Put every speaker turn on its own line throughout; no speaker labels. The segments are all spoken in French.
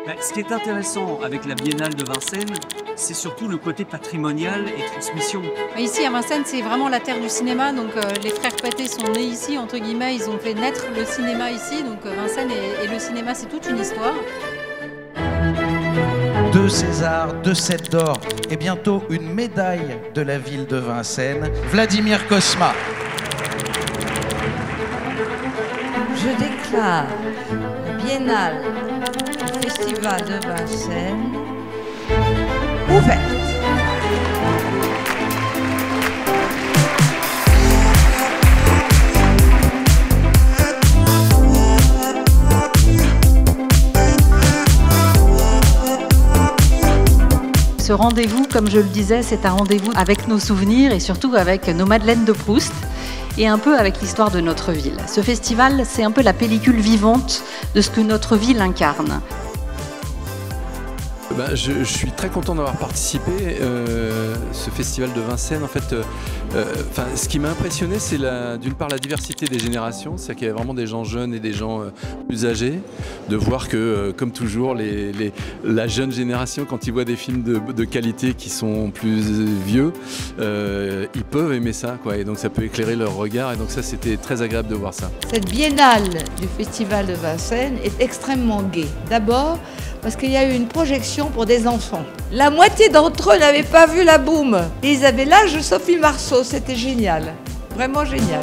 Ce qui est intéressant avec la Biennale de Vincennes, c'est surtout le côté patrimonial et transmission.
Ici à Vincennes, c'est vraiment la terre du cinéma, donc les frères Pathé sont nés ici, entre guillemets, ils ont fait naître le cinéma ici, donc Vincennes et le cinéma, c'est toute une histoire.
2 Césars, 2 Cèdres d'or et bientôt une médaille de la ville de Vincennes, Vladimir Cosma.
Je déclare la Biennale du Festival de Vincennes ouverte.
Ce rendez-vous, comme je le disais, c'est un rendez-vous avec nos souvenirs et surtout avec nos Madeleines de Proust et un peu avec l'histoire de notre ville. Ce festival, c'est un peu la pellicule vivante de ce que notre ville incarne.
Je suis très content d'avoir participé. Ce festival de Vincennes, en fait, ce qui m'a impressionné, c'est d'une part la diversité des générations, c'est-à-dire qu'il y avait vraiment des gens jeunes et des gens plus âgés, de voir que, comme toujours, la jeune génération, quand ils voient des films de qualité qui sont plus vieux, ils peuvent aimer ça, quoi, et donc ça peut éclairer leur regard, et donc ça, c'était très agréable de voir ça.
Cette biennale du Festival de Vincennes est extrêmement gaie. D'abord, parce qu'il y a eu une projection pour des enfants. La moitié d'entre eux n'avaient pas vu La Boum. Et ils avaient l'âge de Sophie Marceau, c'était génial. Vraiment génial.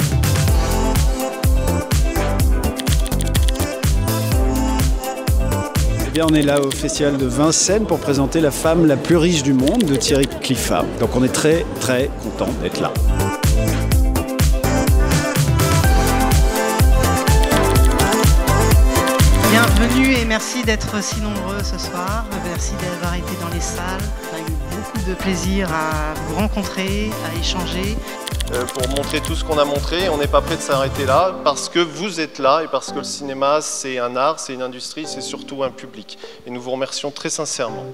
Eh bien, on est là au Festival de Vincennes pour présenter La femme la plus riche du monde de Thierry Cliffat. Donc on est très très content d'être là.
Bienvenue et merci d'être si nombreux ce soir. Merci d'avoir été dans les salles. On a eu beaucoup de plaisir à vous rencontrer, à échanger.
Pour montrer tout ce qu'on a montré, on n'est pas prêt de s'arrêter là parce que vous êtes là et parce que le cinéma c'est un art, c'est une industrie, c'est surtout un public. Et nous vous remercions très sincèrement.